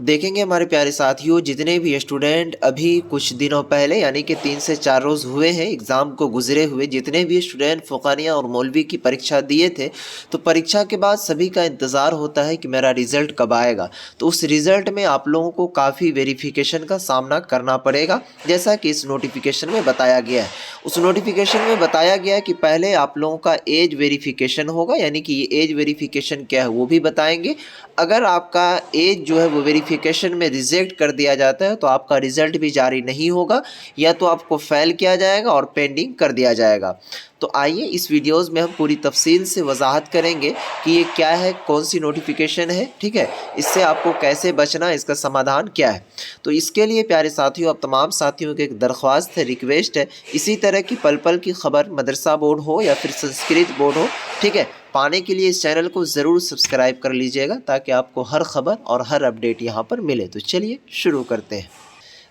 देखेंगे हमारे प्यारे साथियों, जितने भी स्टूडेंट अभी कुछ दिनों पहले यानी कि 3 से 4 रोज़ हुए हैं एग्ज़ाम को गुज़रे हुए, जितने भी स्टूडेंट फ़ुक़ानिया और मौलवी की परीक्षा दिए थे, तो परीक्षा के बाद सभी का इंतज़ार होता है कि मेरा रिज़ल्ट कब आएगा। तो उस रिज़ल्ट में आप लोगों को काफ़ी वेरिफ़िकेशन का सामना करना पड़ेगा, जैसा कि इस नोटिफ़िकेशन में बताया गया है। उस नोटिफ़िकेशन में बताया गया है कि पहले आप लोगों का एज वेरिफ़िकेशन होगा, यानी कि ये एज वेरिफ़िकेशन क्या है वो भी बताएँगे। अगर आपका एज जो है वो वेरिफिकेशन में रिजेक्ट कर दिया जाता है तो आपका रिज़ल्ट भी जारी नहीं होगा, या तो आपको फ़ेल किया जाएगा और पेंडिंग कर दिया जाएगा। तो आइए इस वीडियोज़ में हम पूरी तफ़सील से वज़ाहत करेंगे कि ये क्या है, कौन सी नोटिफ़िकेशन है, ठीक है? इससे आपको कैसे बचना है, इसका समाधान क्या है? तो इसके लिए प्यारे साथियों, अब तमाम साथियों की एक दरख्वास्त है, रिक्वेस्ट है, इसी तरह की पल-पल की ख़बर मदरसा बोर्ड हो या फिर संस्कृत बोर्ड हो, ठीक है? पाने के लिए इस चैनल को ज़रूर सब्सक्राइब कर लीजिएगा ताकि आपको हर ख़बर और हर अपडेट यहाँ पर मिले। तो चलिए शुरू करते हैं।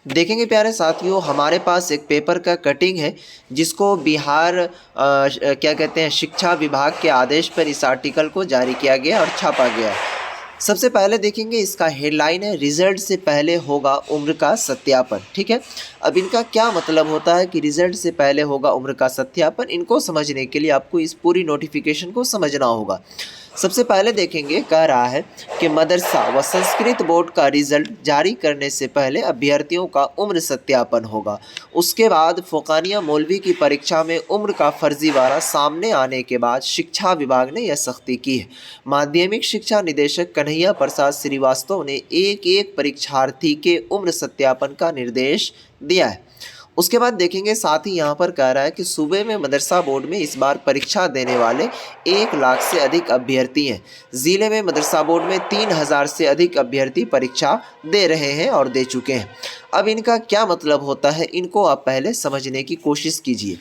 देखेंगे प्यारे साथियों, हमारे पास एक पेपर का कटिंग है जिसको बिहार क्या कहते हैं, शिक्षा विभाग के आदेश पर इस आर्टिकल को जारी किया गया और छापा गया है। सबसे पहले देखेंगे, इसका हेडलाइन है रिज़ल्ट से पहले होगा उम्र का सत्यापन, ठीक है? अब इनका क्या मतलब होता है कि रिज़ल्ट से पहले होगा उम्र का सत्यापन? इनको समझने के लिए आपको इस पूरी नोटिफिकेशन को समझना होगा। सबसे पहले देखेंगे, कह रहा है कि मदरसा व संस्कृत बोर्ड का रिज़ल्ट जारी करने से पहले अभ्यर्थियों का उम्र सत्यापन होगा। उसके बाद फ़ुक़ानिया मौलवी की परीक्षा में उम्र का फर्जीवाड़ा सामने आने के बाद शिक्षा विभाग ने यह सख्ती की है। माध्यमिक शिक्षा निदेशक कन्हैया प्रसाद श्रीवास्तव ने एक परीक्षार्थी के उम्र सत्यापन का निर्देश दिया है। उसके बाद देखेंगे, साथ ही यहाँ पर कह रहा है कि सूबे में मदरसा बोर्ड में इस बार परीक्षा देने वाले 1 लाख से अधिक अभ्यर्थी हैं। ज़िले में मदरसा बोर्ड में 3000 से अधिक अभ्यर्थी परीक्षा दे रहे हैं और दे चुके हैं। अब इनका क्या मतलब होता है, इनको आप पहले समझने की कोशिश कीजिए।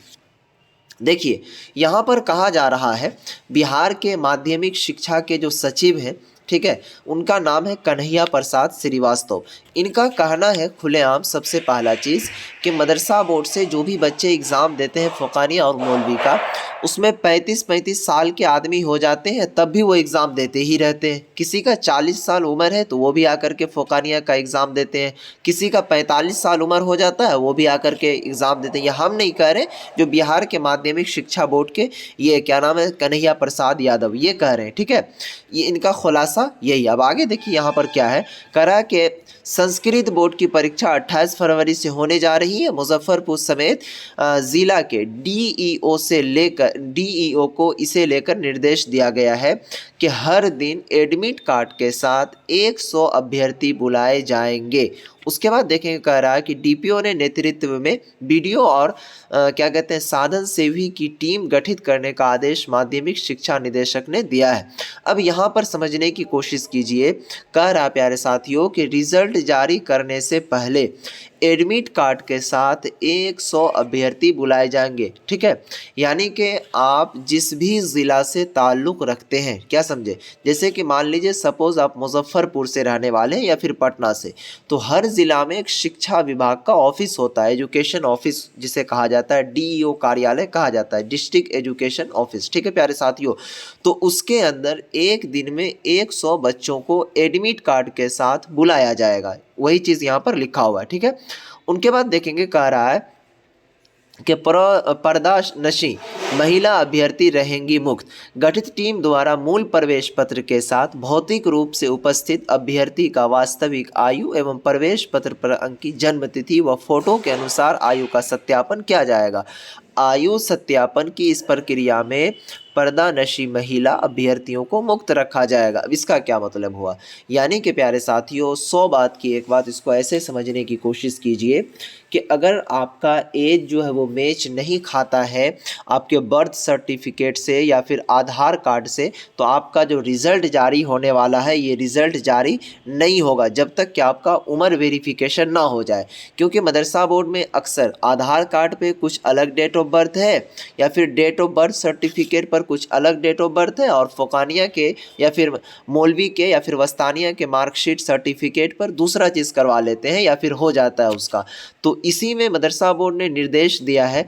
देखिए, यहाँ पर कहा जा रहा है, बिहार के माध्यमिक शिक्षा के जो सचिव हैं, ठीक है, उनका नाम है कन्हैया प्रसाद श्रीवास्तव। इनका कहना है खुलेआम, सबसे पहला चीज़, कि मदरसा बोर्ड से जो भी बच्चे एग्ज़ाम देते हैं फ़ुक़ानिया और मौलवी का, उसमें 35-35 साल के आदमी हो जाते हैं तब भी वो एग्ज़ाम देते ही रहते हैं। किसी का 40 साल उम्र है तो वो भी आकर के फ़ुक़ानिया का एग्ज़ाम देते हैं। किसी का 45 साल उम्र हो जाता है, वो भी आकर के एग्ज़ाम देते हैं। ये हम नहीं कह रहे, जो बिहार के माध्यमिक शिक्षा बोर्ड के, ये क्या नाम है, कन्हैया प्रसाद यादव, ये कह रहे हैं, ठीक है? ये इनका खुलासा यही। अब आगे देखिए यहाँ पर क्या है, कह रहा है कि संस्कृत बोर्ड की परीक्षा 28 फरवरी से होने जा रही है। मुजफ्फरपुर समेत ज़िला के डीईओ को इसे लेकर निर्देश दिया गया है कि हर दिन एडमिट कार्ड के साथ 100 अभ्यर्थी बुलाए जाएंगे। उसके बाद देखेंगे, कह रहा है कि डीपीओ ने नेतृत्व में बीडीओ और क्या कहते हैं, साधन सेवी की टीम गठित करने का आदेश माध्यमिक शिक्षा निदेशक ने दिया है। अब यहाँ पर समझने की कोशिश कीजिए, कह रहा प्यारे साथियों कि रिज़ल्ट जारी करने से पहले एडमिट कार्ड के साथ 100 अभ्यर्थी बुलाए जाएंगे, ठीक है? यानी कि आप जिस भी ज़िला से ताल्लुक़ रखते हैं, क्या समझे, जैसे कि मान लीजिए सपोज़ आप मुजफ्फरपुर से रहने वाले हैं या फिर पटना से, तो हर ज़िला में एक शिक्षा विभाग का ऑफिस होता है, एजुकेशन ऑफिस जिसे कहा जाता है, डीईओ कार्यालय कहा जाता है, डिस्ट्रिक्ट एजुकेशन ऑफिस, ठीक है प्यारे साथियों? तो उसके अंदर एक दिन में 100 बच्चों को एडमिट कार्ड के साथ बुलाया जाएगा। वही चीज़ यहाँ पर लिखा हुआ है, ठीक है? उनके बाद देखेंगे, कह रहा है कि पर्दानशी महिला अभ्यर्थी रहेंगी मुक्त। गठित टीम द्वारा मूल प्रवेश पत्र के साथ भौतिक रूप से उपस्थित अभ्यर्थी का वास्तविक आयु एवं प्रवेश पत्र पर अंकित जन्म तिथि व फोटो के अनुसार आयु का सत्यापन किया जाएगा। आयु सत्यापन की इस प्रक्रिया में पर्दानशी महिला अभ्यर्थियों को मुक्त रखा जाएगा। अब इसका क्या मतलब हुआ? यानी कि प्यारे साथियों, 100 बात की एक बात, इसको ऐसे समझने की कोशिश कीजिए कि अगर आपका एज जो है वो मैच नहीं खाता है आपके बर्थ सर्टिफिकेट से या फिर आधार कार्ड से, तो आपका जो रिज़ल्ट जारी होने वाला है, ये रिज़ल्ट जारी नहीं होगा जब तक कि आपका उम्र वेरिफिकेशन ना हो जाए। क्योंकि मदरसा बोर्ड में अक्सर आधार कार्ड पे कुछ अलग डेट ऑफ बर्थ है या फिर डेट ऑफ बर्थ सर्टिफिकेट पर कुछ अलग डेट ऑफ बर्थ है और फ़ुक़ानिया के या फिर मौलवी के या फिर वस्तानिया के मार्कशीट सर्टिफिकेट पर दूसरा चीज़ करवा लेते हैं या फिर हो जाता है उसका। तो इसी में मदरसा बोर्ड ने निर्देश दिया है,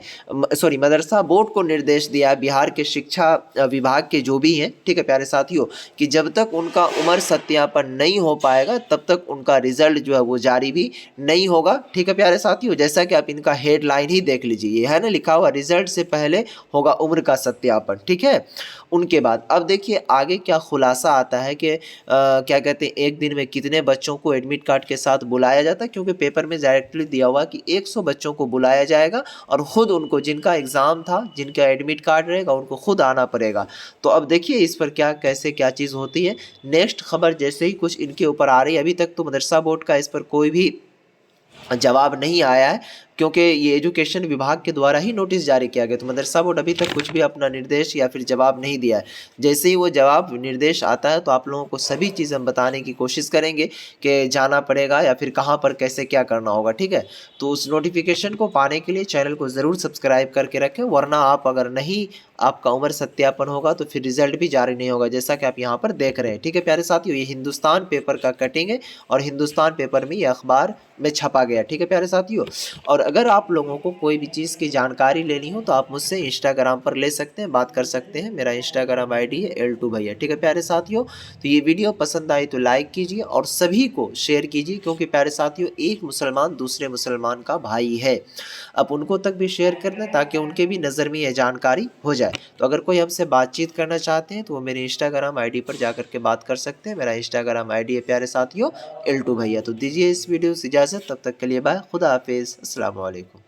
मदरसा बोर्ड को निर्देश दिया है बिहार के शिक्षा विभाग के जो भी हैं, ठीक है प्यारे साथियों, कि जब तक उनका उम्र सत्यापन नहीं हो पाएगा तब तक उनका रिजल्ट जो है वो जारी भी नहीं होगा। ठीक है प्यारे साथियों, जैसा कि आप इनका हेडलाइन ही देख लीजिए, ये है ना लिखा हुआ, रिजल्ट से पहले होगा उम्र का सत्यापन। ठीक है, उनके बाद अब देखिए आगे क्या खुलासा आता है कि क्या कहते हैं एक दिन में कितने बच्चों को एडमिट कार्ड के साथ बुलाया जाता है, क्योंकि पेपर में डायरेक्टली दिया हुआ कि 100 बच्चों को बुलाया जाएगा और ख़ुद उनको जिनका एग्ज़ाम था, जिनका एडमिट कार्ड रहेगा, उनको खुद आना पड़ेगा। तो अब देखिए इस पर क्या कैसे क्या चीज़ होती है। नेक्स्ट खबर जैसे ही कुछ इनके ऊपर आ रही है, अभी तक तो मदरसा बोर्ड का इस पर कोई भी जवाब नहीं आया है, क्योंकि ये एजुकेशन विभाग के द्वारा ही नोटिस जारी किया गया। तो मदरसा बोर्ड अभी तक कुछ भी अपना निर्देश या फिर जवाब नहीं दिया है। जैसे ही वो जवाब निर्देश आता है तो आप लोगों को सभी चीज़ हम बताने की कोशिश करेंगे कि जाना पड़ेगा या फिर कहाँ पर कैसे क्या करना होगा। ठीक है, तो उस नोटिफिकेशन को पाने के लिए चैनल को ज़रूर सब्सक्राइब करके रखें, वरना आप अगर नहीं आपका उम्र सत्यापन होगा तो फिर रिजल्ट भी जारी नहीं होगा, जैसा कि आप यहाँ पर देख रहे हैं। ठीक है प्यारे साथियों, ये हिंदुस्तान पेपर का कटिंग है और हिंदुस्तान पेपर में ये अखबार में छपा गया। ठीक है प्यारे साथियों, और अगर आप लोगों को कोई भी चीज़ की जानकारी लेनी हो तो आप मुझसे इंस्टाग्राम पर ले सकते हैं, बात कर सकते हैं। मेरा इंस्टाग्राम आईडी है L2 भैया। ठीक है प्यारे साथियों, तो ये वीडियो पसंद आई तो लाइक कीजिए और सभी को शेयर कीजिए, क्योंकि प्यारे साथियों एक मुसलमान दूसरे मुसलमान का भाई है। अब उनको तक भी शेयर कर दें ताकि उनके भी नज़र में ये जानकारी हो जाए। तो अगर कोई हमसे बातचीत करना चाहते हैं तो वो मेरे इंस्टाग्राम आईडी पर जाकर के बात कर सकते हैं। मेरा इंस्टाग्राम आईडी है प्यारे साथियों L2 भैया। तो दीजिए इस वीडियो से इजाज़त, तब तक के लिए बाय, खुदा हाफिज़, अस्सलाम वालेकुम।